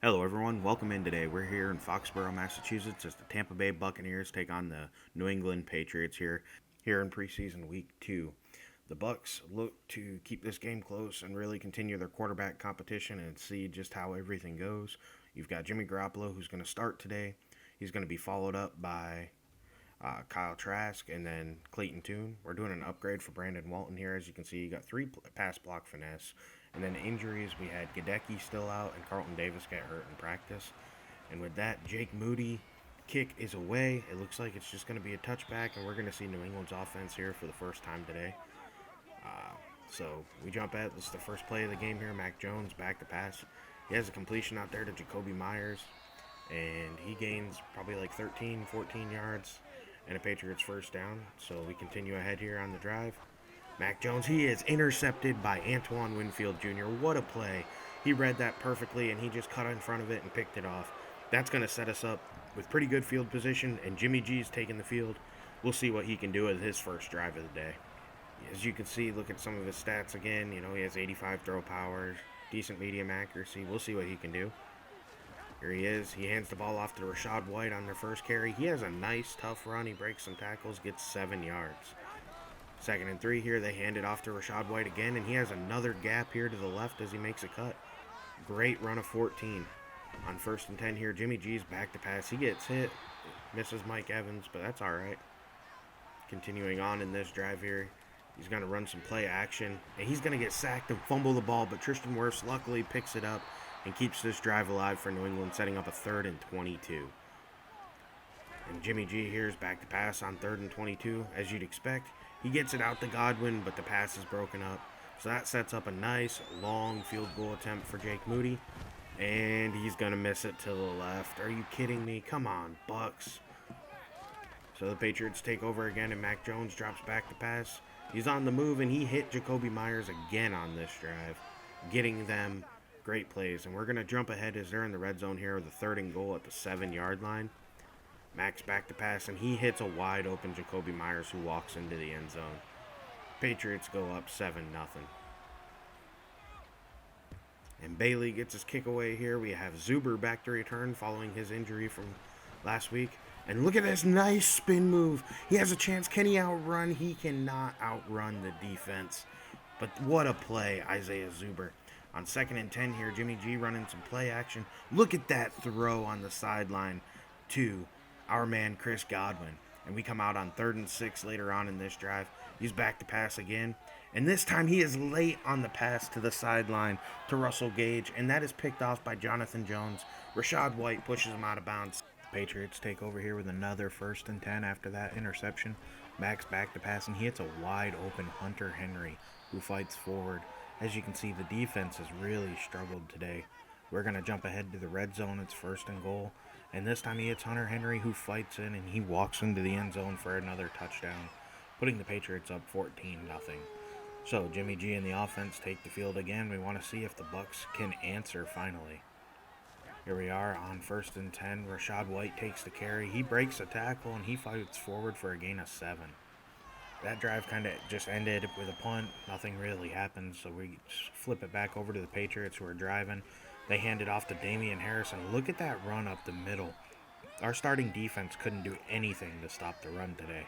Hello, everyone. Welcome in today. We're here in Foxborough, Massachusetts, as the Tampa Bay Buccaneers take on the New England Patriots here in preseason week 2. The Bucs look to keep this game close and really continue their quarterback competition and see just how everything goes. You've got Jimmy Garoppolo, who's going to start today. He's going to be followed up by Kyle Trask and then Clayton Tune. We're doing an upgrade for Brandon Walton here. As you can see, you got 3 pass block finesse. And then injuries, we had Gadecki still out and Carlton Davis got hurt in practice. And with that, Jake Moody kick is away. It looks like it's just going to be a touchback, and we're going to see New England's offense here for the first time today. So we jump at this is the first play of the game here. Mac Jones back to pass. He has a completion out there to Jacoby Myers, and he gains probably like 13, 14 yards and a Patriots first down. So we continue ahead here on the drive. Mac Jones, he is intercepted by Antoine Winfield Jr. What a play. He read that perfectly, and he just cut in front of it and picked it off. That's going to set us up with pretty good field position, and Jimmy G's taking the field. We'll see what he can do with his first drive of the day. As you can see, look at some of his stats again. He has 85 throw power, decent medium accuracy. We'll see what he can do. Here he is. He hands the ball off to Rachaad White on their first carry. He has a nice, tough run. He breaks some tackles, gets 7 yards. 2nd and 3 here. They hand it off to Rachaad White again, and he has another gap here to the left as he makes a cut. Great run of 14. On 1st and 10 here, Jimmy G's back to pass. He gets hit, misses Mike Evans, but that's all right. Continuing on in this drive here, he's going to run some play action, and he's going to get sacked and fumble the ball, but Tristan Wirfs luckily picks it up and keeps this drive alive for New England, setting up a 3rd and 22. And Jimmy G here is back to pass on 3rd and 22, as you'd expect. He gets it out to Godwin, but the pass is broken up. So that sets up a nice, long field goal attempt for Jake Moody. And he's going to miss it to the left. Are you kidding me? Come on, Bucs. So the Patriots take over again, and Mac Jones drops back to pass. He's on the move, and he hit Jacoby Myers again on this drive, getting them great plays. And we're going to jump ahead as they're in the red zone here with a 3rd and goal at the 7-yard line. Max back to pass, and he hits a wide open Jacoby Myers who walks into the end zone. Patriots go up 7-0. And Bailey gets his kick away here. We have Zuber back to return following his injury from last week. And look at this nice spin move. He has a chance. Can he outrun? He cannot outrun the defense. But what a play, Isaiah Zuber. On 2nd and 10 here, Jimmy G running some play action. Look at that throw on the sideline to our man Chris Godwin. And we come out on 3rd and 6 later on in this drive. He's back to pass again. And this time he is late on the pass to the sideline to Russell Gage. And that is picked off by Jonathan Jones. Rachaad White pushes him out of bounds. The Patriots take over here with another 1st and 10 after that interception. Max back to pass, and he hits a wide open Hunter Henry who fights forward. As you can see, the defense has really struggled today. We're going to jump ahead to the red zone. It's 1st and goal. And this time he hits Hunter Henry, who fights in, and he walks into the end zone for another touchdown, putting the Patriots up 14-0. So Jimmy G and the offense take the field again. We want to see if the Bucs can answer finally. Here we are on 1st and 10. Rachaad White takes the carry. He breaks a tackle, and he fights forward for a gain of 7. That drive kind of just ended with a punt. Nothing really happened, so we flip it back over to the Patriots who are driving. They hand it off to Damian Harrison. Look at that run up the middle. Our starting defense couldn't do anything to stop the run today.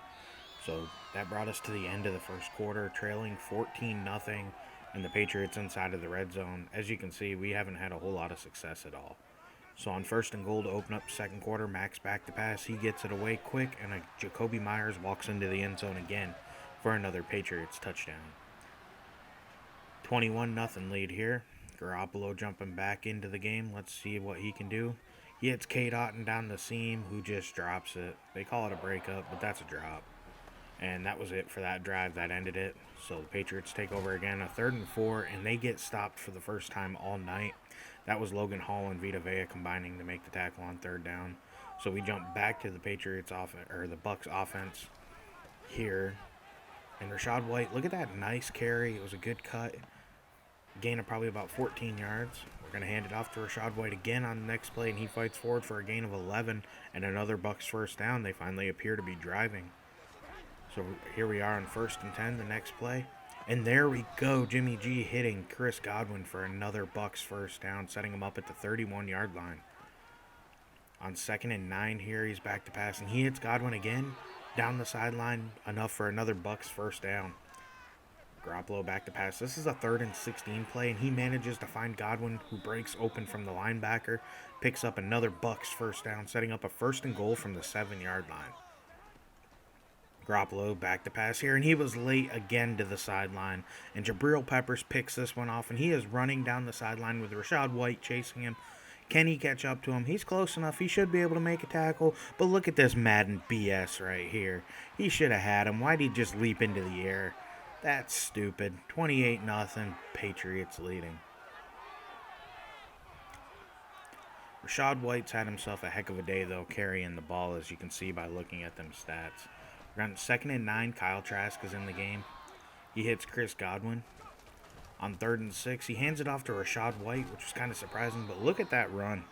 So that brought us to the end of the first quarter, trailing 14-0, and the Patriots inside of the red zone. As you can see, we haven't had a whole lot of success at all. So on 1st and goal to open up the 2nd quarter, Max back to pass. He gets it away quick, and Jacoby Myers walks into the end zone again for another Patriots touchdown. 21-0 lead here. Garoppolo jumping back into the game. Let's see what he can do. He hits Cade Otton down the seam, who just drops it. They call it a breakup, but that's a drop. And that was it for that drive. That ended it. So the Patriots take over again, a 3rd and 4, and they get stopped for the first time all night. That was Logan Hall and Vita Vea combining to make the tackle on 3rd down. So we jump back to the Patriots offense, or the Bucs offense here. And Rachaad White, look at that nice carry. It was a good cut. Gain of probably about 14 yards. We're going to hand it off to Rachaad White again on the next play, and he fights forward for a gain of 11 and another Bucs first down. They finally appear to be driving. So here we are on 1st and 10, the next play. And there we go. Jimmy G hitting Chris Godwin for another Bucs first down, setting him up at the 31-yard line. On 2nd and 9 here, he's back to pass, and he hits Godwin again down the sideline, enough for another Bucs first down. Garoppolo back to pass. This is a 3rd and 16 play, and he manages to find Godwin, who breaks open from the linebacker, picks up another Bucs first down, setting up a 1st and goal from the 7-yard line. Garoppolo back to pass here, and he was late again to the sideline. And Jabril Peppers picks this one off, and he is running down the sideline with Rachaad White chasing him. Can he catch up to him? He's close enough. He should be able to make a tackle. But look at this Madden BS right here. He should have had him. Why'd he just leap into the air? That's stupid. 28-0. Patriots leading. Rachaad White's had himself a heck of a day, though, carrying the ball, as you can see by looking at them stats. We're on 2nd and 9. Kyle Trask is in the game. He hits Chris Godwin. On 3rd and 6, he hands it off to Rachaad White, which was kind of surprising, but look at that run.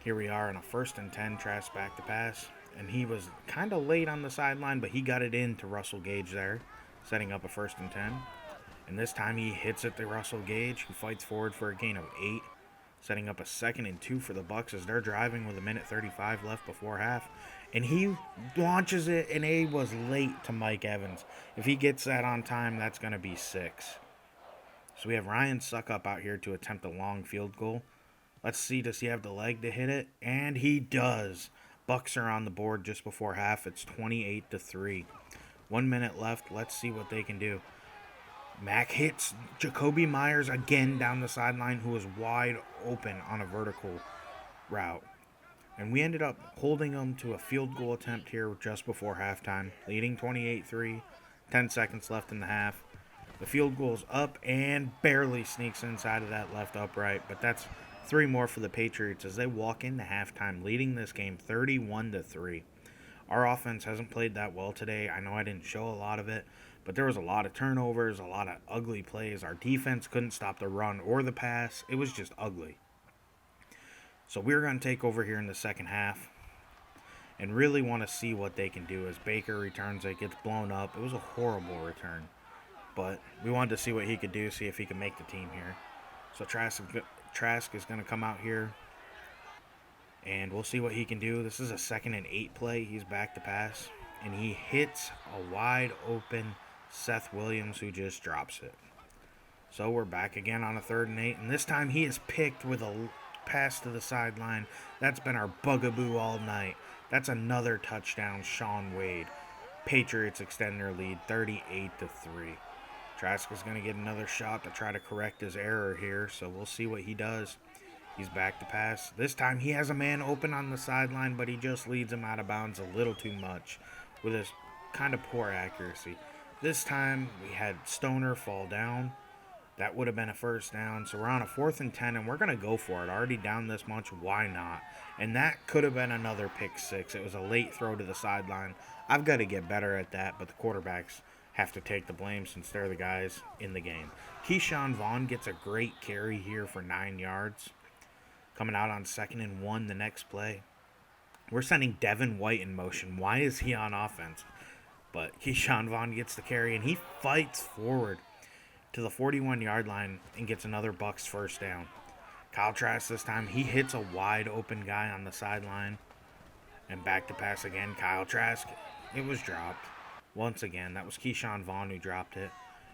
Here we are on a 1st and 10, Trask back to pass, and he was kind of late on the sideline, but he got it in to Russell Gage there, setting up a 1st and 10. And this time he hits it to Russell Gage, who fights forward for a gain of 8, setting up a 2nd and 2 for the Bucs as they're driving with 1:35 left before half. And he launches it, and he was late to Mike Evans. If he gets that on time, that's going to be 6. So we have Ryan Suckup out here to attempt a long field goal. Let's see, does he have the leg to hit it? And he does. Bucs are on the board just before half. It's 28-3. 1 minute left. Let's see what they can do. Mack hits Jacoby Myers again down the sideline, who was wide open on a vertical route. And we ended up holding them to a field goal attempt here just before halftime, leading 28-3, 10 seconds left in the half. The field goal's up and barely sneaks inside of that left upright, but that's 3 more for the Patriots as they walk into halftime, leading this game 31-3. Our offense hasn't played that well today. I know I didn't show a lot of it, but there was a lot of turnovers, a lot of ugly plays. Our defense couldn't stop the run or the pass. It was just ugly. So we're going to take over here in the second half and really want to see what they can do as Baker returns it, gets blown up. It was a horrible return, but we wanted to see what he could do, see if he could make the team here. So Trask is going to come out here, and we'll see what he can do. This is a 2nd and 8 play. He's back to pass, and he hits a wide open Seth Williams, who just drops it. So we're back again on a 3rd and 8, and this time he is picked with a pass to the sideline. That's been our bugaboo all night. That's another touchdown, Sean Wade. Patriots extend their lead 38-3. Trask is going to get another shot to try to correct his error here, so we'll see what he does. He's back to pass. This time he has a man open on the sideline, but he just leads him out of bounds a little too much with his kind of poor accuracy. This time we had Stoner fall down. That would have been a 1st down. So we're on a 4th and 10, and we're going to go for it. Already down this much, why not? And that could have been another pick 6. It was a late throw to the sideline. I've got to get better at that, but the quarterbacks have to take the blame since they're the guys in the game. Keyshawn Vaughn gets a great carry here for 9 yards. Coming out on 2nd and 1 the next play. We're sending Devin White in motion. Why is he on offense? But Keyshawn Vaughn gets the carry, and he fights forward to the 41-yard line and gets another Bucs 1st down. Kyle Trask this time, he hits a wide open guy on the sideline. And back to pass again, Kyle Trask. It was dropped. Once again, that was Keyshawn Vaughn who dropped it.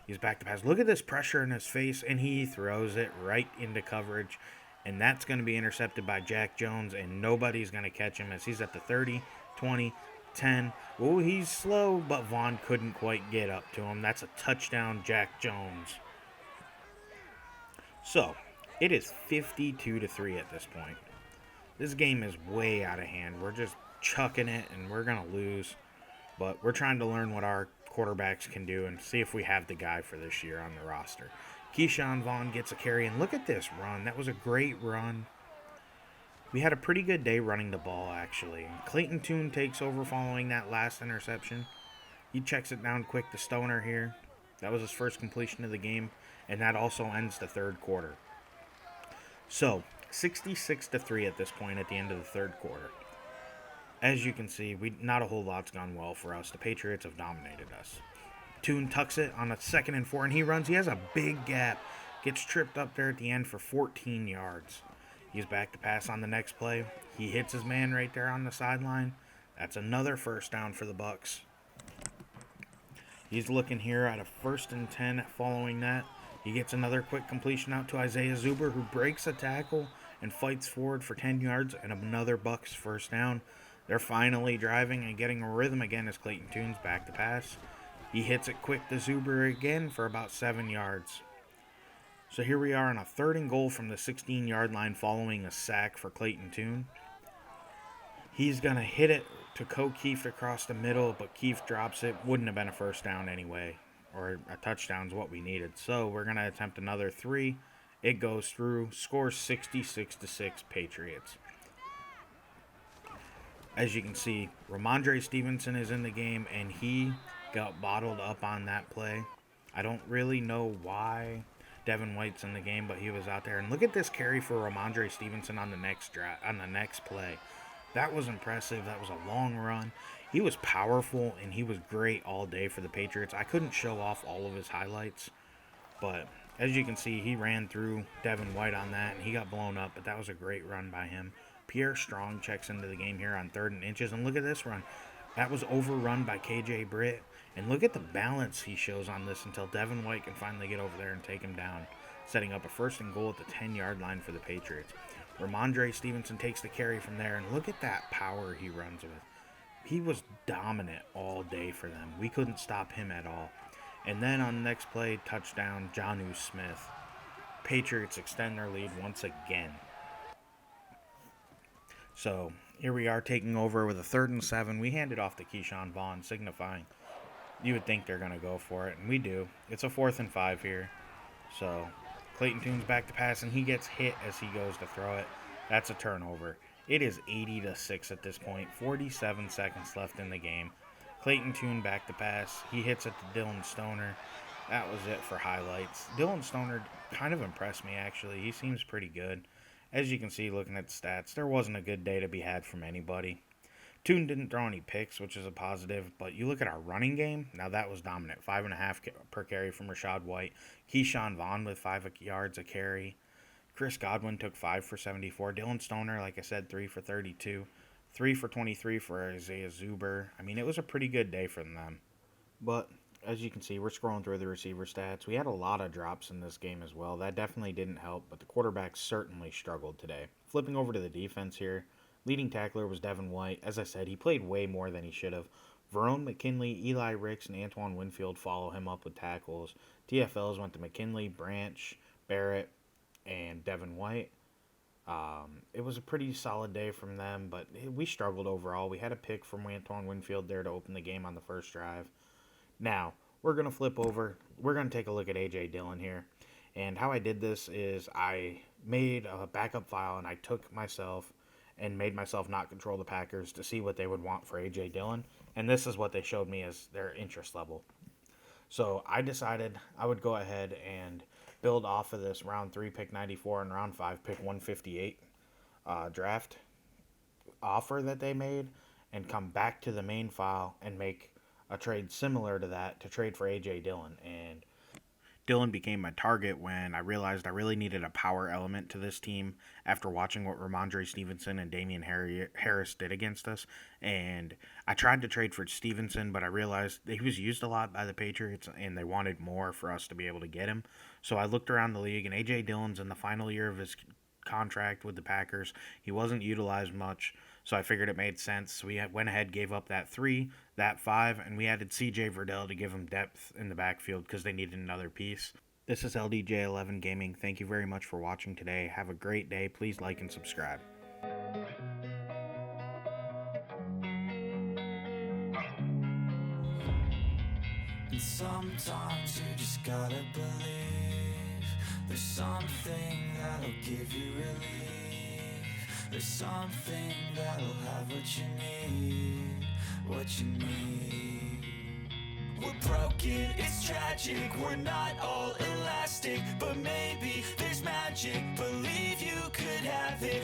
He's back to pass. Look at this pressure in his face, and he throws it right into coverage. And that's going to be intercepted by Jack Jones, and nobody's going to catch him as he's at the 30, 20, 10. Well, he's slow, but Vaughn couldn't quite get up to him. That's a touchdown, Jack Jones. So, it is 52-3 at this point. This game is way out of hand. We're just chucking it, and we're going to lose. But we're trying to learn what our quarterbacks can do and see if we have the guy for this year on the roster. Keyshawn Vaughn gets a carry, and look at this run. That was a great run. We had a pretty good day running the ball, actually. Clayton Tune takes over following that last interception. He checks it down quick to Stoner here. That was his first completion of the game, and that also ends the 3rd quarter. So, 66-3 at this point at the end of the 3rd quarter. As you can see, not a whole lot's gone well for us. The Patriots have dominated us. Tune tucks it on a 2nd and 4, and he runs. He has a big gap. Gets tripped up there at the end for 14 yards. He's back to pass on the next play. He hits his man right there on the sideline. That's another first down for the Bucs. He's looking here at a 1st and 10 following that. He gets another quick completion out to Isaiah Zuber, who breaks a tackle and fights forward for 10 yards and another Bucs first down. They're finally driving and getting a rhythm again as Clayton Tune's back to pass. He hits it quick to Zuber again for about 7 yards. So here we are on a 3rd and goal from the 16-yard line following a sack for Clayton Tune. He's going to hit it to Keefe across the middle, but Keefe drops it. Wouldn't have been a first down anyway, or a touchdown is what we needed. So we're going to attempt another 3. It goes through. Scores 66-6 Patriots. As you can see, Ramondre Stevenson is in the game, and he got bottled up on that play. I don't really know why Devin White's in the game, but he was out there. And look at this carry for Ramondre Stevenson on the next play. That was impressive. That was a long run. He was powerful, and he was great all day for the Patriots. I couldn't show off all of his highlights, but as you can see, he ran through Devin White on that, and he got blown up, but that was a great run by him. Pierre Strong checks into the game here on 3rd and inches, and look at this run. That was overrun by KJ Britt, and look at the balance he shows on this until Devin White can finally get over there and take him down, setting up a 1st and goal at the 10-yard line for the Patriots. Ramondre Stevenson takes the carry from there, and look at that power he runs with. He was dominant all day for them. We couldn't stop him at all. And then on the next play, touchdown, Jonnu Smith. Patriots extend their lead once again. So here we are taking over with a 3rd and 7. We hand it off to Keyshawn Vaughn, signifying you would think they're going to go for it, and we do. It's a 4th and 5 here. So Clayton Tune's back to pass, and he gets hit as he goes to throw it. That's a turnover. It is 80-6 at this point. 47 seconds left in the game. Clayton Tune back to pass. He hits it to Dylan Stoner. That was it for highlights. Dylan Stoner kind of impressed me, actually. He seems pretty good. As you can see, looking at the stats, there wasn't a good day to be had from anybody. Tune didn't throw any picks, which is a positive, but you look at our running game, now that was dominant. 5.5 per carry from Rachaad White. Keyshawn Vaughn with 5 yards a carry. Chris Godwin took 5 for 74. Dylan Stoner, like I said, 3 for 32. 3 for 23 for Isaiah Zuber. I mean, it was a pretty good day for them. But as you can see, we're scrolling through the receiver stats. We had a lot of drops in this game as well. That definitely didn't help, but the quarterback certainly struggled today. Flipping over to the defense here, leading tackler was Devin White. As I said, he played way more than he should have. Verone McKinley, Eli Ricks, and Antoine Winfield follow him up with tackles. TFLs went to McKinley, Branch, Barrett, and Devin White. It was a pretty solid day from them, but we struggled overall. We had a pick from Antoine Winfield there to open the game on the first drive. Now, we're going to flip over. We're going to take a look at A.J. Dillon here. And how I did this is I made a backup file, and I took myself and made myself not control the Packers to see what they would want for A.J. Dillon. And this is what they showed me as their interest level. So I decided I would go ahead and build off of this round 3 pick 94 and round 5 pick 158 draft offer that they made, and come back to the main file and make a trade similar to that to trade for A.J. Dillon. And Dillon became my target when I realized I really needed a power element to this team after watching what Ramondre Stevenson and Damian Harris did against us. And I tried to trade for Stevenson, but I realized he was used a lot by the Patriots, and they wanted more for us to be able to get him. So I looked around the league, and A.J. Dillon's in the final year of his contract with the Packers. He wasn't utilized much, so I figured it made sense. So we went ahead, gave up that 3, that 5, and we added C.J. Verdell to give him depth in the backfield because they needed another piece. This is LDJ11 Gaming. Thank you very much for watching today. Have a great day. Please like and subscribe. And sometimes you just gotta believe there's something that'll give you relief. There's something that'll have what you need, what you need. We're broken, it's tragic, we're not all elastic, but maybe there's magic, believe you could have it.